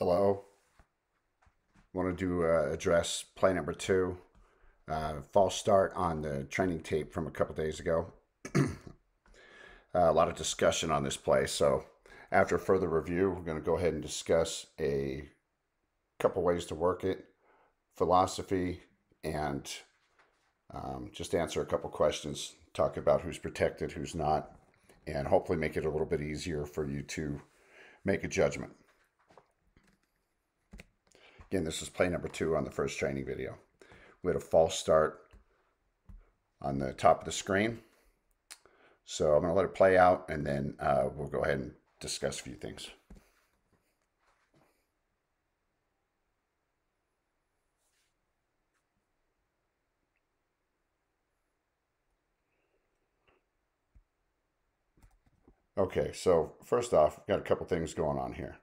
Hello. Want to address play number two, false start on the training tape from a couple days ago. A lot of discussion on this play. So, after further review, we're going to go ahead and discuss a couple ways to work it, philosophy, and just answer a couple questions. Talk about who's protected, who's not, and hopefully make it a little bit easier for you to make a judgment. Again, this is play number two on the first training video. We had a false start on the top of the screen. So I'm going to let it play out, and then we'll go ahead and discuss a few things. Okay, so first off, we've got a couple things going on here.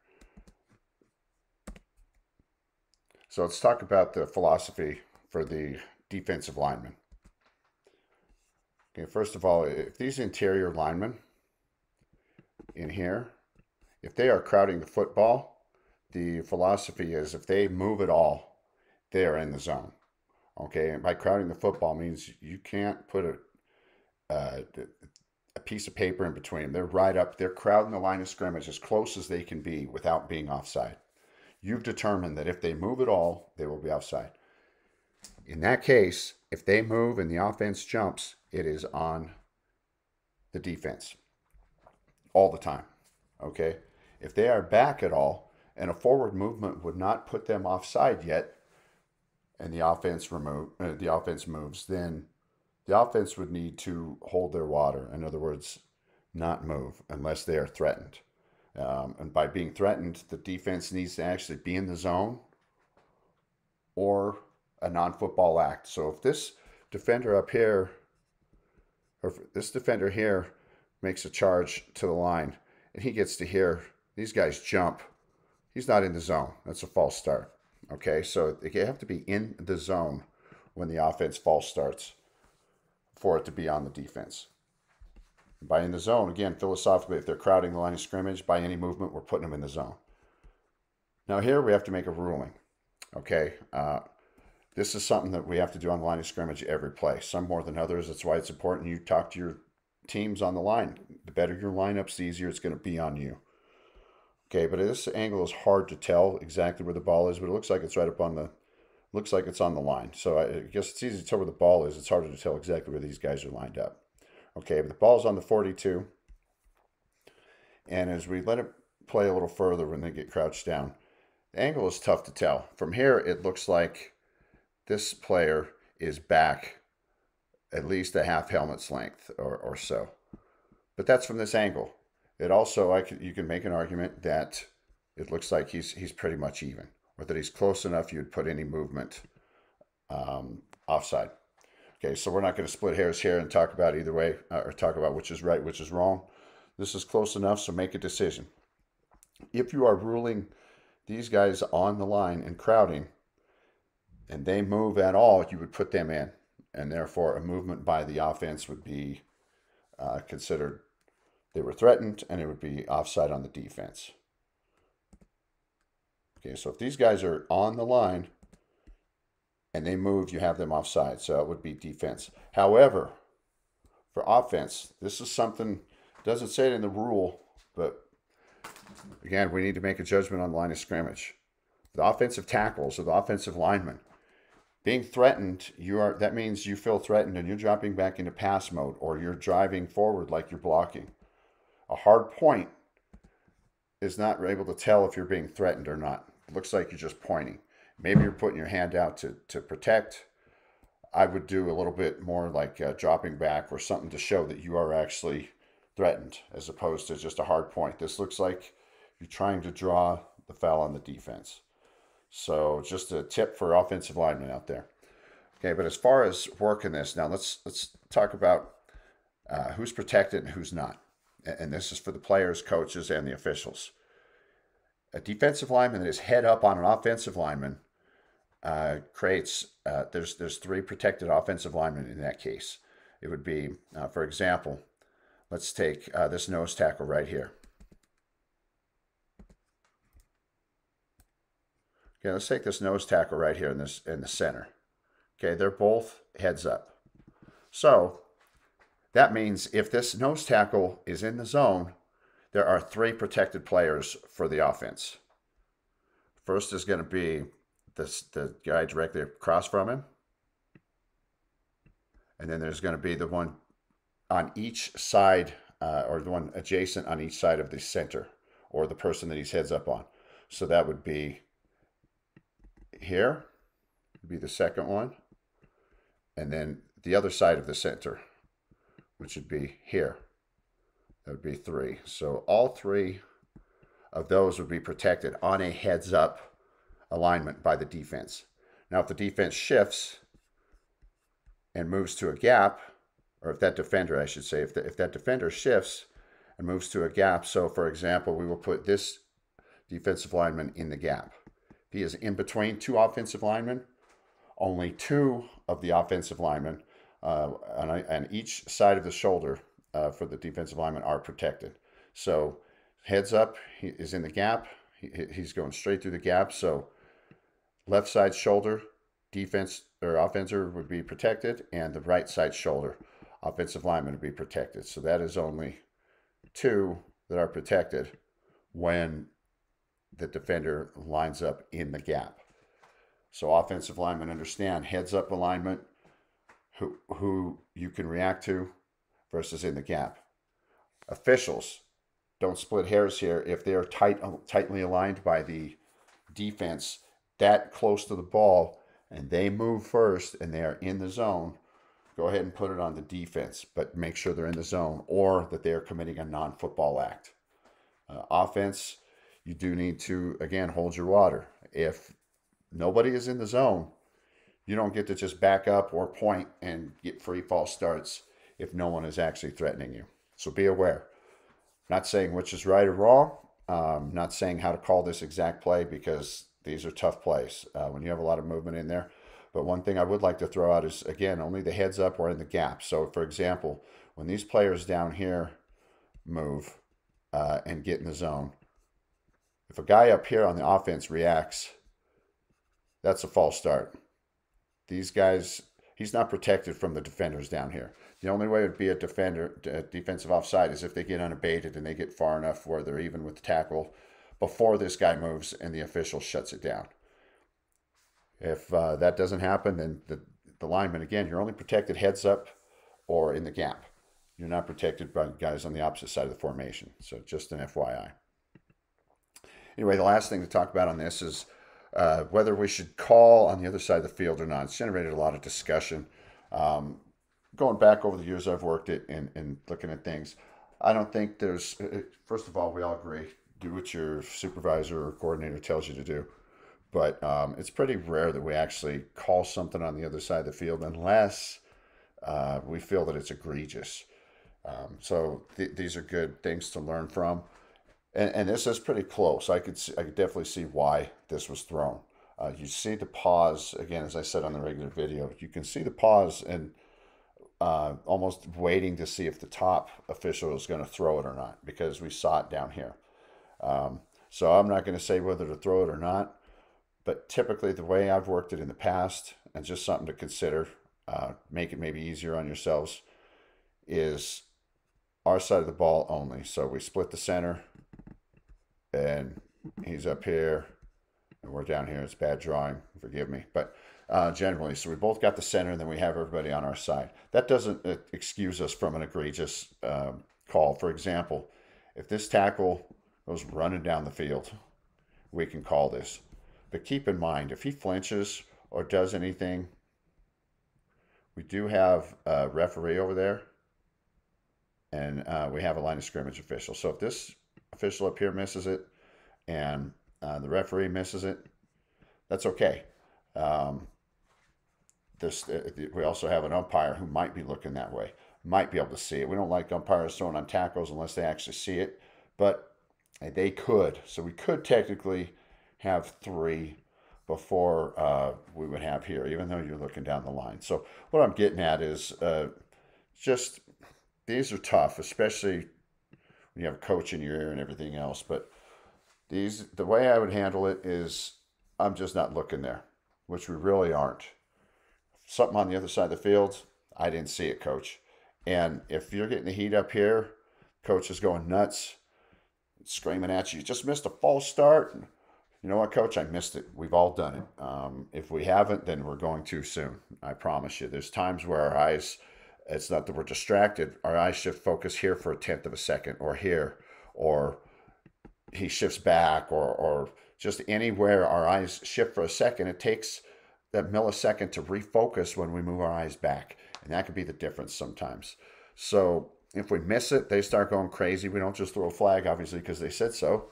So let's talk about the philosophy for the defensive lineman. Okay, first of all, if these interior linemen in here, if they are crowding the football, the philosophy is if they move at all, they are in the zone. Okay, and by crowding the football means you can't put a piece of paper in between them. They're right up, they're crowding the line of scrimmage as close as they can be without being offside. You've determined that if they move at all, they will be offside. In that case, if they move and the offense jumps, it is on the defense all the time. Okay? If they are back at all and a forward movement would not put them offside yet, and the offense moves, then the offense would need to hold their water. In other words, not move unless they are threatened. And by being threatened, the defense needs to actually be in the zone or a non-football act. So if this defender up here, or if this defender here makes a charge to the line and he gets to here, these guys jump, he's not in the zone. That's a false start. Okay, so they have to be in the zone when the offense false starts for it to be on the defense. By in the zone, again, philosophically, if they're crowding the line of scrimmage, by any movement, we're putting them in the zone. Now here we have to make a ruling. Okay, this is something that we have to do on the line of scrimmage every play, some more than others. That's why it's important you talk to your teams on the line. The better your lineups, the easier it's going to be on you. Okay, but this angle is hard to tell exactly where the ball is, but it looks like it's right up on the, looks like it's on the line. So I guess it's easy to tell where the ball is. It's harder to tell exactly where these guys are lined up. Okay, but the ball's on the 42. And as we let it play a little further when they get crouched down, the angle is tough to tell. From here, it looks like this player is back at least a half helmet's length or so. But that's from this angle. It also, you can make an argument that it looks like he's pretty much even, or that he's close enough you'd put any movement offside. Okay, so we're not going to split hairs here and talk about either way, or talk about which is right, which is wrong. This is close enough, so make a decision. If you are ruling these guys on the line and crowding, and they move at all, you would put them in. And therefore, a movement by the offense would be considered they were threatened, and it would be offside on the defense. Okay, so if these guys are on the line and they move, you have them offside. So it would be defense. However, for offense, this is something, doesn't say it in the rule, but again, we need to make a judgment on the line of scrimmage. The offensive tackles or the offensive linemen, being threatened, that means you feel threatened and you're dropping back into pass mode, or you're driving forward like you're blocking. A hard point is not able to tell if you're being threatened or not. It looks like you're just pointing. Maybe you're putting your hand out to protect. I would do a little bit more like dropping back or something to show that you are actually threatened, as opposed to just a hard point. This looks like you're trying to draw the foul on the defense. So just a tip for offensive linemen out there. Okay, but as far as working this, now let's talk about who's protected and who's not. And this is for the players, coaches, and the officials. A defensive lineman that is head up on an offensive lineman creates, there's three protected offensive linemen in that case. It would be, for example, let's take this nose tackle right here. Okay, let's take this nose tackle right here in the center. Okay, they're both heads up. So that means if this nose tackle is in the zone, there are 3 protected players for the offense. First is going to be the guy directly across from him. And then there's going to be the one on each side, or the one adjacent on each side of the center, or the person that he's heads up on. So that would be here, would be the second one. And then the other side of the center, which would be here. That would be 3. So all 3 of those would be protected on a heads up alignment by the defense. Now, if the defense shifts and moves to a gap, or if that defender, I should say, if that defender shifts and moves to a gap, so for example, we will put this defensive lineman in the gap. If he is in between 2 offensive linemen, only 2 of the offensive linemen on each side of the shoulder for the defensive lineman are protected. So heads up, he is in the gap. He's going straight through the gap. So left side shoulder, defense or offensive would be protected, and the right side shoulder, offensive lineman would be protected. So that is only 2 that are protected when the defender lines up in the gap. So offensive linemen understand heads up alignment, who you can react to versus in the gap. Officials, don't split hairs here. If they are tightly aligned by the defense that close to the ball and they move first and they are in the zone, go ahead and put it on the defense, but make sure they're in the zone or that they are committing a non-football act. Offense, you do need to, again, hold your water. If nobody is in the zone, you don't get to just back up or point and get free false starts if no one is actually threatening you. So be aware. Not saying which is right or wrong. Not saying how to call this exact play because these are tough plays when you have a lot of movement in there. But one thing I would like to throw out is, again, only the heads up or in the gap. So, for example, when these players down here move and get in the zone, if a guy up here on the offense reacts, that's a false start. These guys, he's not protected from the defenders down here. The only way it would be a defensive offside is if they get unabated and they get far enough where they're even with the tackle before this guy moves and the official shuts it down. If that doesn't happen, then the lineman, again, you're only protected heads up or in the gap. You're not protected by guys on the opposite side of the formation. So just an FYI. Anyway, the last thing to talk about on this is whether we should call on the other side of the field or not. It's generated a lot of discussion. Going back over the years I've worked it and looking at things, I don't think there's, first of all, we all agree, do what your supervisor or coordinator tells you to do. But it's pretty rare that we actually call something on the other side of the field unless we feel that it's egregious. So these are good things to learn from. And this is pretty close. I could definitely see why this was thrown. You see the pause, again, as I said on the regular video, you can see the pause and almost waiting to see if the top official is going to throw it or not, because we saw it down here. So I'm not going to say whether to throw it or not, but typically the way I've worked it in the past, and just something to consider, make it maybe easier on yourselves, is our side of the ball only. So we split the center, and he's up here, and we're down here. It's bad drawing, forgive me. But generally, so we both got the center, and then we have everybody on our side. That doesn't excuse us from an egregious call. For example, if this tackle goes running down the field, we can call this. But keep in mind, if he flinches or does anything, we do have a referee over there, and we have a line of scrimmage official. So if this official up here misses it and the referee misses it, that's okay. We also have an umpire who might be looking that way, might be able to see it. We don't like umpires throwing on tackles unless they actually see it, but they could. So we could technically have 3 before we would have here, even though you're looking down the line. So what I'm getting at is just these are tough, especially when you have a coach in your ear and everything else. But the way I would handle it is I'm just not looking there, which we really aren't. Something on the other side of the field, I didn't see it, coach. And if you're getting the heat up here, coach is going nuts, screaming at you, you just missed a false start. And you know what, coach? I missed it. We've all done it. If we haven't, then we're going too soon. I promise you. There's times where our eyes, it's not that we're distracted. Our eyes should focus here for a tenth of a second, or here, or he shifts back, or just anywhere our eyes shift for a second. It takes that millisecond to refocus when we move our eyes back. And that could be the difference sometimes. So if we miss it, they start going crazy. We don't just throw a flag, obviously, because they said so.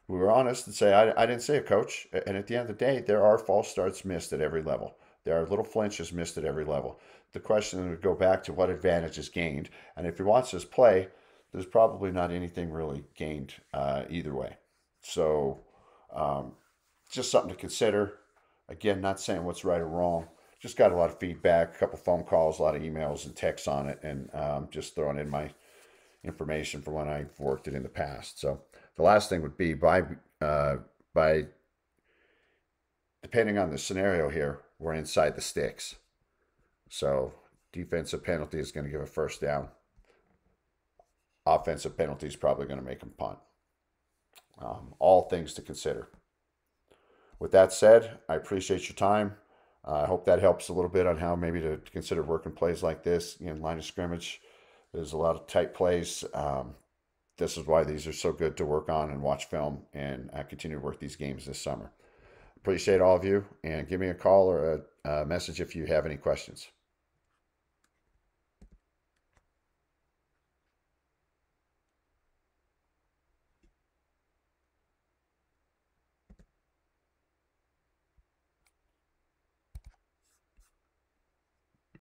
We were honest and say, I didn't see it, coach. And at the end of the day, there are false starts missed at every level. There are little flinches missed at every level. The question would go back to what advantage is gained. And if you watch this play, there's probably not anything really gained either way. So just something to consider. Again, not saying what's right or wrong. Just got a lot of feedback, a couple phone calls, a lot of emails and texts on it, and just throwing in my information for when I've worked it in the past. So the last thing would be by depending on the scenario here, we're inside the sticks. So defensive penalty is going to give a first down. Offensive penalty is probably going to make them punt. All things to consider. With that said, I appreciate your time. I hope that helps a little bit on how maybe to consider working plays like this. Line of scrimmage, there's a lot of tight plays. This is why these are so good to work on and watch film, and I continue to work these games this summer. Appreciate all of you, and give me a call or a message if you have any questions.